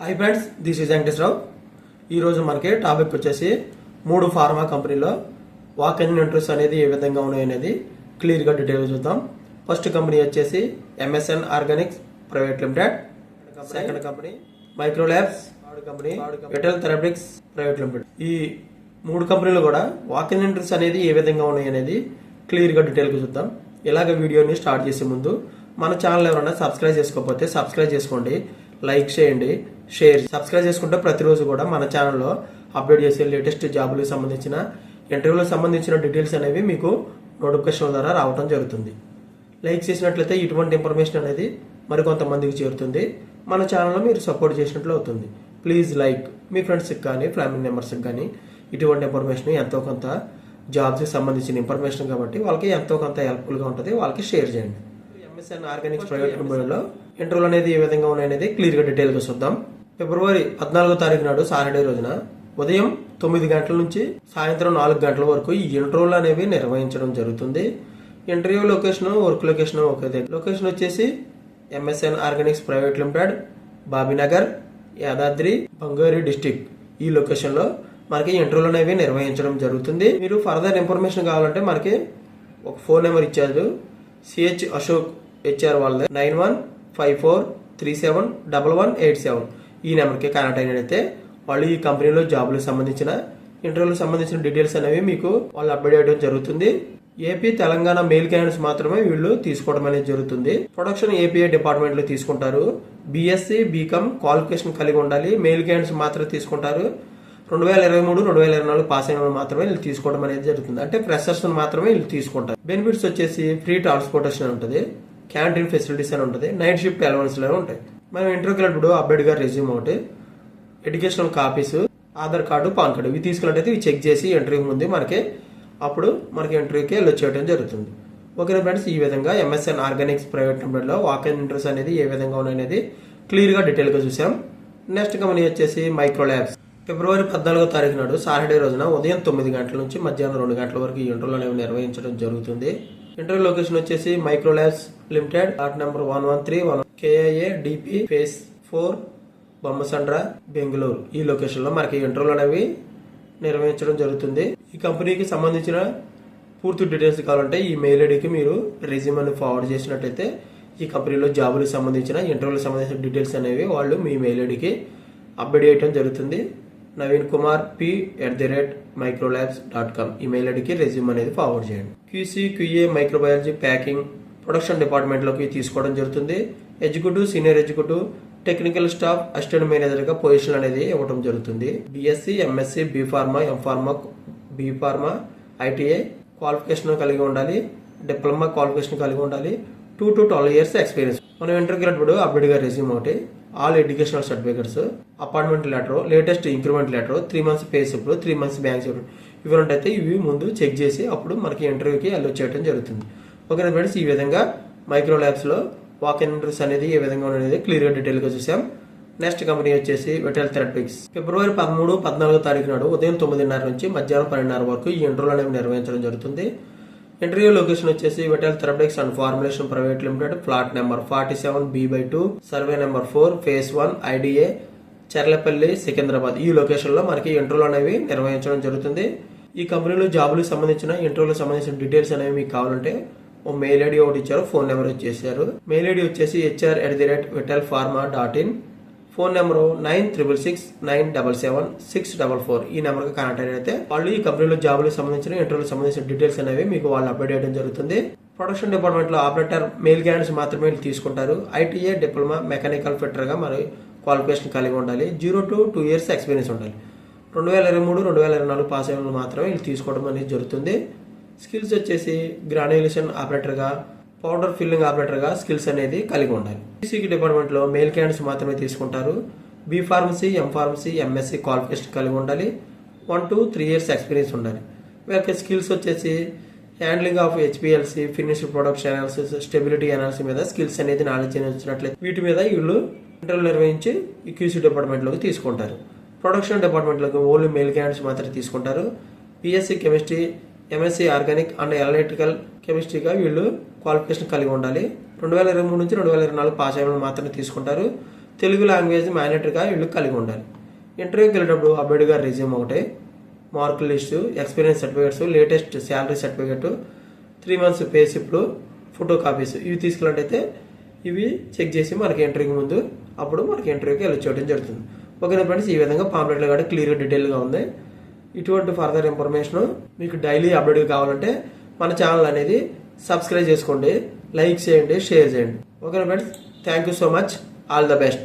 Hi friends, this is Venkateswararao. ఈరోజు మనకి topic వచ్చేసి 3 ఫార్మా కంపెనీలో వాక్ ఇన్ ఇంటర్వ్యూస్ అనేది ఏ విధంగా ఉన్నాయనేది క్లియర్గా డీటెయిల్గా చూద్దాం. ఫస్ట్ కంపెనీ వచ్చేసి MSN Organics private limited. Second company Micro Labs. Third company Vital Therapeutics private limited. ఈ 3 కంపెనీలు కూడా వాక్ ఇన్ ఇంటర్వ్యూస్ అనేది ఏ విధంగా ఉన్నాయనేది క్లియర్గా డీటెయిల్గా చూద్దాం. ఇలాగ వీడియోని స్టార్ట్ చేసే ముందు మన ఛానల్ ఎవరైనా సబ్స్క్రైబ్ చేసుకోకపోతే సబ్స్క్రైబ్ చేసుకోండి, లైక్ చేయండి, షేర్. సబ్స్క్రైబ్ చేసుకుంటే ప్రతిరోజు కూడా మన ఛానల్లో అప్డేట్ చేసే లేటెస్ట్ జాబులకు సంబంధించిన ఇంటర్వ్యూలకు సంబంధించిన డీటెయిల్స్ అనేవి మీకు నోటిఫికేషన్ ద్వారా రావడం జరుగుతుంది. లైక్ చేసినట్లయితే ఇటువంటి ఇన్ఫర్మేషన్ అనేది మరికొంతమందికి చేరుతుంది. మన ఛానల్లో మీరు సపోర్ట్ చేసినట్లు అవుతుంది. Please like. మీ ఫ్రెండ్స్కి కానీ ఫ్యామిలీ మెంబర్స్కి కానీ ఇటువంటి ఇన్ఫర్మేషన్ ఎంతో కొంత జాబ్స్కి సంబంధించిన ఇన్ఫర్మేషన్ కాబట్టి వాళ్ళకి ఎంతో కొంత హెల్ప్ఫుల్గా ఉంటుంది, వాళ్ళకి షేర్ చేయండి. ఎంఎస్ఎన్ ఆర్గానిక్స్ ప్రైవేట్ లిమిటెడ్లో ఇంటర్వ్యూలు అనేది ఏ విధంగా ఉన్నాయనేది క్లియర్గా డీటెయిల్గా చూద్దాం. ఫిబ్రవరి 14వ తారీఖు నాడు సాటర్డే రోజున ఉదయం 9 గంటల నుంచి సాయంత్రం 4 గంటల వరకు ఈ ఇంటర్వ్యూలు అనేవి నిర్వహించడం జరుగుతుంది. ఇంటర్వ్యూ లొకేషన్, వర్క్ లొకేషన్ ఒకే. లొకేషన్ వచ్చేసి MSN Organics private limited, Bibinagar, Yadadri Bhuvanagiri district. ఈ లొకేషన్లో మనకి ఇంటర్వ్యూలు అనేవి నిర్వహించడం జరుగుతుంది. మీరు ఫర్దర్ ఇన్ఫర్మేషన్ కావాలంటే మనకి ఒక ఫోన్ నెంబర్ ఇచ్చారు, సిహెచ్ అశోక్ హెచ్ఆర్ వాళ్ళది, 9154371187. ఈ నెంబర్కి కనెక్ట్ అయినట్లయితే వాళ్ళు ఈ కంపెనీలో జాబులకు సంబంధించిన ఇంటర్వ్యూలకు సంబంధించిన డీటెయిల్స్ అనేవి మీకు వాళ్ళు అప్డేట్ చేయడం జరుగుతుంది. ఏపీ, తెలంగాణ మెయిల్ క్యాండిడేట్స్ మాత్రమే వీళ్ళు తీసుకోవడం అనేది జరుగుతుంది. ప్రొడక్షన్ ఏపీఐ డిపార్ట్మెంట్ లో తీసుకుంటారు. బీఎస్సీ, బీకామ్ క్వాలిఫికేషన్ కలిగి ఉండాలి. మెయిల్ క్యాండిడేట్స్ మాత్రమే తీసుకుంటారు. 2023-2024 పాస్ అయిన మాత్రమే వీళ్ళు తీసుకోవడం అనేది జరుగుతుంది. అంటే ఫ్రెషర్స్ మాత్రమే వీళ్ళు తీసుకుంటారు. బెనిఫిట్స్ వచ్చేసి ఫ్రీ ట్రాన్స్పోర్టేషన్ ఉంటుంది, క్యాంటీన్ ఫెసిలిటీస్ అని ఉంటుంది, నైట్ షిఫ్ట్ అలవెన్స్ ఉంటాయి. మనం ఇంటర్వ్యూకి వెళ్ళినప్పుడు అప్డేట్ గారు రెజ్యూమ్ ఒకటి, educational copies, Aadhaar card, pan card ఇవి తీసుకున్నట్టయితే ఇవి చెక్ చేసి ఇంటర్వ్యూ ముందు మనకి ఇంటర్వ్యూకి వెళ్ళొచ్చేయడం జరుగుతుంది. ఓకే ఫ్రెండ్స్, ఈ విధంగా ఎంఎస్ఎన్ ఆర్గానిక్స్ ప్రైవేట్ లిమిటెడ్లో వాక్ ఇన్ ఇంటర్వ్యూస్ అనేది ఏ విధంగా ఉన్నాయనేది క్లియర్గా డీటెయిల్గా చూసాం. నెక్స్ట్ కంపెనీ వచ్చేసి మైక్రో ల్యాబ్స్. ఫిబ్రవరి 14వ తారీఖు నాడు సాటర్డే రోజున ఉదయం 9 గంటల నుంచి మధ్యాహ్నం 2 గంటల వరకు ఈ ఇంటర్వ్యూలు అనేవి నిర్వహించడం జరుగుతుంది. ఇంటర్వ్యూ లొకేషన్ వచ్చేసి Micro Labs limited, plot number 113 KIA DP phase 4 Bommasandra, Bengaluru. ఈ లొకేషన్ లో మనకి ఇంటర్వ్యూలు అనేవి నిర్వహించడం జరుగుతుంది. ఈ కంపెనీకి సంబంధించిన పూర్తి డీటెయిల్స్ కావాలంటే ఈ మెయిల్ ఐడికి మీరు రెజ్యూమ్ అని ఫార్వర్డ్ చేసినట్టయితే ఈ కంపెనీలో జాబులకు సంబంధించిన ఇంటర్వ్యూలకు సంబంధించిన డీటెయిల్స్ అనేవి వాళ్ళు మీ మెయిల్ ఐడికి అప్డేట్ చేయడం జరుగుతుంది. naveenkumar@microlabs.com ఈమెయిల్ ఐడికి రెజ్యూమ్ అనేది ఫార్వర్డ్ చేయండి. QC, QA, microbiology, packing, production డిపార్ట్మెంట్లోకి తీసుకోవడం జరుగుతుంది. Executive, senior executive, technical staff, assistant మేనేజర్గా పొజిషన్ అనేది ఇవ్వడం జరుగుతుంది. BSc, MSc, B Pharma, M Pharma, B Pharma, ITI qualification కలిగి ఉండాలి. డిప్లొమా క్వాలిఫికేషన్ కలిగి ఉండాలి. 2 to 12 years ఎక్స్పీరియన్స్. మనం ఇంటర్వ్యూకి వెళ్ళినప్పుడు అప్డేట్ గా రెజ్యూమ్ ఒకటి, all educational certificates, appointment letter, latest increment letter, 3 months pay slip, 3 months bank statement ఇవి అయితే ఇవి ముందు చెక్ చేసి అప్పుడు మనకి ఇంటర్వ్యూకి వెళ్ళొచ్చేయడం జరుగుతుంది. ఓకే ఫ్రెండ్స్, ఈ విధంగా మైక్రో ల్యాబ్స్ లో వాక్ ఇన్ ఇంటర్వ్యూస్ అనేది ఏ విధంగా అనేది క్లియర్ గా డీటెయిల్ గా చూసాం. నెక్స్ట్ కంపెనీ వచ్చేసి విటల్ థెరపిటిక్స్. ఫిబ్రవరి 13-14వ తారీఖు నాడు ఉదయం 9:30 నుంచి మధ్యాహ్నం 12:30 వరకు ఈ ఇంటర్వ్యూలు అనేవి నిర్వహించడం జరుగుతుంది. ఇంటర్వ్యూ లొకేషన్ వచ్చేసి vital therapeutics and formulation private limited, plot number 47B/2, survey number 4, phase 1, IDA, Cherlapalli, Secunderabad. ఈ లొకేషన్ లో మనకి ఇంటర్వ్యూలు అనేవి నిర్వహించడం జరుగుతుంది. ఈ కంపెనీలో జాబులకు సంబంధించిన ఇంటర్వ్యూలకు సంబంధించిన డీటెయిల్స్ అనేవి మీకు కావాలంటే ఓ మెయిల్ ఐడి ఒకటి ఇచ్చారు, ఫోన్ నెంబర్ వచ్చేసారు. మెయిల్ ఐడి వచ్చేసి hr@vitalpharma.in, ఫోన్ నెంబర్ 9666977644. ఈ నెంబర్కి కనెక్ట్ అయితే వాళ్ళు ఈ కంపెనీలో జాబులకు సంబంధించిన ఇంటర్వ్యూలకు సంబంధించిన డీటెయిల్స్ అనేవి మీకు వాళ్ళు అప్డేట్ చేయడం జరుగుతుంది. ప్రొడక్షన్ డిపార్ట్మెంట్ లో ఆపరేటర్, మెయిల్ క్యాండిడేట్స్ మాత్రమే తీసుకుంటారు. ఐటీఐ, డిప్లొమా, మెకానికల్ ఫిట్టర్ గా మరి క్వాలిఫికేషన్ కలిగి ఉండాలి. 0 to 2 years ఎక్స్పీరియన్స్ ఉండాలి. 2023-2024 పాస్ అయిన మాత్రమే వీళ్ళు తీసుకోవడం అనేది జరుగుతుంది. స్కిల్స్ వచ్చేసి గ్రాన్యులేషన్ ఆపరేటర్ గా, పౌడర్ ఫిల్లింగ్ ఆపరేటర్ గా స్కిల్స్ అనేది కలిగి ఉండాలి. ఈసీకి డిపార్ట్మెంట్ లో మెయిల్ క్యాండిడేట్స్ మాత్రమే తీసుకుంటారు. B pharmacy, M pharmacy, MSc qualification కలిగి ఉండాలి. 1 to 3 years ఎక్స్పీరియన్స్ ఉండాలి. వీళ్ళకి స్కిల్స్ వచ్చేసి handling of HPLC, finished products analysis, stability analysis మీద స్కిల్స్ అనేది నాలెడ్జ్ వచ్చినట్లయితే వీటి మీద వీళ్ళు ఇంటర్వ్యూ నిర్వహించి ఈ QC డిపార్ట్మెంట్ లోకి తీసుకుంటారు. ప్రొడక్షన్ డిపార్ట్మెంట్ లోకి ఓన్లీ మెయిల్ క్యాండిడేట్స్ మాత్రమే తీసుకుంటారు. BSc chemistry, MSc organic and electrical కెమిస్ట్రీగా వీళ్ళు క్వాలిఫికేషన్ కలిగి ఉండాలి. 2023 నుంచి 2024 పాస్ అయిన మాత్రమే తీసుకుంటారు. తెలుగు లాంగ్వేజ్ మ్యాండేటరీగా వీళ్ళు కలిగి ఉండాలి. ఇంటర్వ్యూకి వెళ్ళేటప్పుడు అభ్యర్థి గారి రెజ్యూమ్ ఒకటి, mark list, experience certificates, latest salary certificate, 3 months pay స్లిప్లు, ఫోటో కాపీస్ ఇవి తీసుకున్నట్టయితే ఇవి చెక్ చేసి మనకి ఇంటర్వ్యూకి ముందు అప్పుడు మనకి ఇంటర్వ్యూకి వెళ్ళి చేయడం జరుగుతుంది. ఓకేనా ఫ్రెండ్స్, ఈ విధంగా పాంప్లెట్లో కూడా క్లియర్గా డీటెయిల్గా ఉంది. ఇటువంటి ఫర్దర్ ఇన్ఫర్మేషన్ మీకు డైలీ అప్డేట్ కావాలంటే మన ఛానల్ అనేది సబ్స్క్రైబ్ చేసుకోండి, లైక్ చేయండి, షేర్ చేయండి. ఓకేనా friends, thank you so much, all the best.